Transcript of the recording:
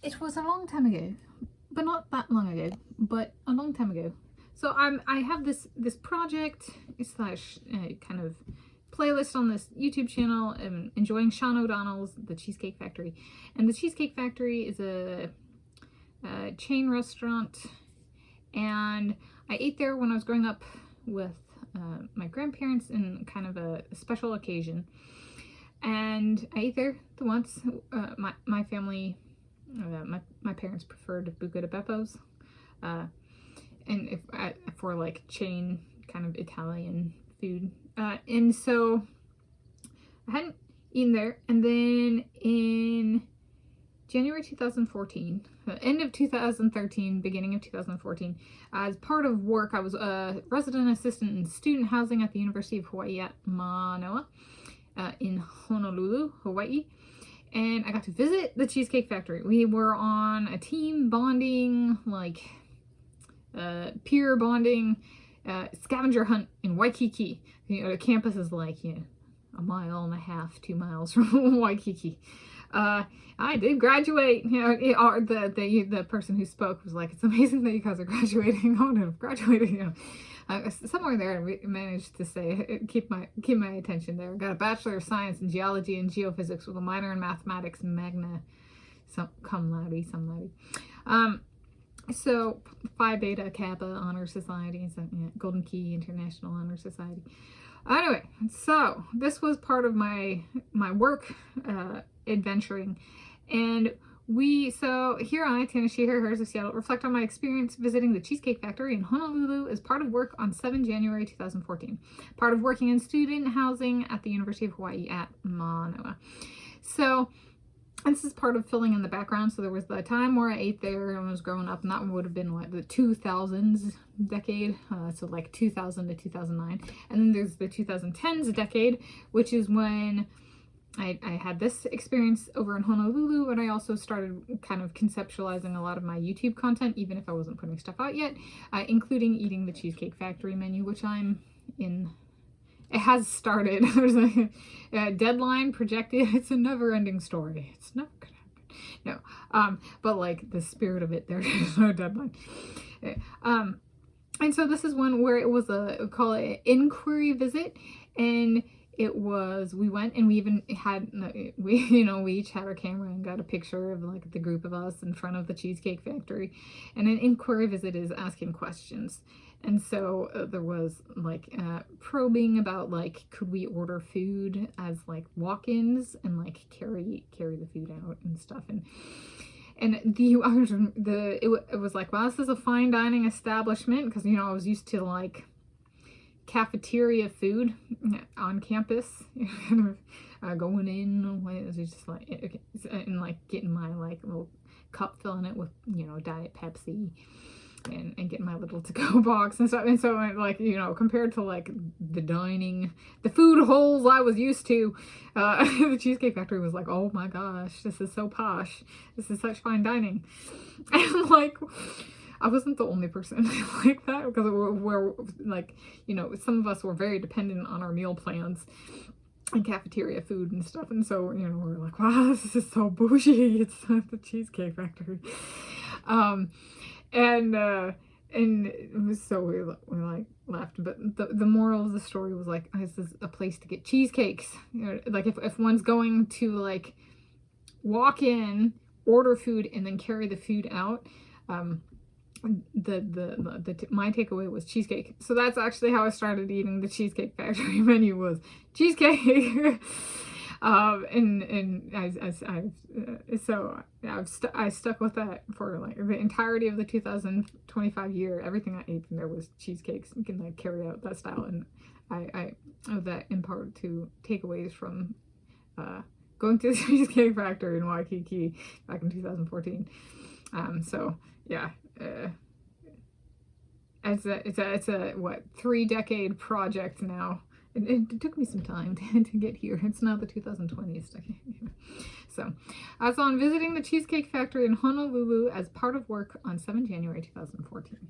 it was a long time ago, but not that long ago, but a long time ago. So I have this project slash kind of playlist on this YouTube channel. I'm enjoying Sean O'Donnell's The Cheesecake Factory, and The Cheesecake Factory is a chain restaurant, and I ate there when I was growing up with my grandparents in kind of a special occasion, and I ate there the once. My family, my parents preferred Buca de Beppo's, and for like chain kind of Italian food, and so I hadn't eaten there, and then in January 2014, end of 2013, beginning of 2014, as part of work, I was a resident assistant in student housing at the University of Hawai at Mānoa, in Honolulu, Hawaii, and I got to visit the Cheesecake Factory. We were on a team bonding, like peer bonding, scavenger hunt in Waikiki. You know, the campus is like, you know, 1.5 miles, 2 miles from Waikiki. I did graduate. You know, the person who spoke was like, "It's amazing that you guys are graduating." Oh no, graduating. You know, somewhere there, we managed to say keep my attention there. Got a Bachelor of Science in Geology and Geophysics with a minor in Mathematics, magna cum laude. So Phi Beta Kappa Honor Society, so, yeah, Golden Key International Honor Society. Anyway, so this was part of my work adventuring, and so here I, Tanis Coralee of Seattle, reflect on my experience visiting the Cheesecake Factory in Honolulu as part of work on 7 January 2014, part of working in student housing at the University of Hawaii at Mānoa. So this is part of filling in the background. So there was the time where I ate there when I was growing up, and that would have been like the 2000s decade, so like 2000 to 2009. And then there's the 2010s decade, which is when I had this experience over in Honolulu, and I also started kind of conceptualizing a lot of my YouTube content, even if I wasn't putting stuff out yet, including eating the Cheesecake Factory menu, which I'm in. It has started. There's a deadline projected. It's a never-ending story. It's never gonna happen. No, but like the spirit of it, there is no deadline. And so this is one where it was call it an inquiry visit, and it was, we went and we even had, we each had our camera and got a picture of like the group of us in front of the Cheesecake Factory. And an inquiry visit is asking questions. And so there was like probing about like, could we order food as like walk-ins and like carry the food out and stuff. And it was like, wow, this is a fine dining establishment, because, you know, I was used to like cafeteria food on campus. Going in, it was just like, okay, and like getting my like little cup, filling it with, you know, Diet Pepsi, and getting my little to-go box and stuff. And so like, you know, compared to like the food holes I was used to, the Cheesecake Factory was like, oh my gosh, this is so posh, this is such fine dining. And like, I wasn't the only person like that, because we're like, you know, some of us were very dependent on our meal plans and cafeteria food and stuff. And so, you know, we're like, wow, this is so bougie. It's the Cheesecake Factory. And it was so we like laughed. But the moral of the story was like, this is a place to get cheesecakes. You know, like if one's going to like walk in, order food, and then carry the food out, my takeaway was cheesecake. So that's actually how I started eating the Cheesecake Factory menu, was cheesecake. So I stuck with that for like the entirety of the 2025 year. Everything I ate from there was cheesecakes. You can like carry out that style, and I owe that in part to takeaways from going to the Cheesecake Factory in Waikiki back in 2014. So yeah, it's a what, 3-decade project now. It took me some time to get here. It's now the 2020s decade. So I was on visiting the Cheesecake Factory in Honolulu as part of work on 7 January 2014.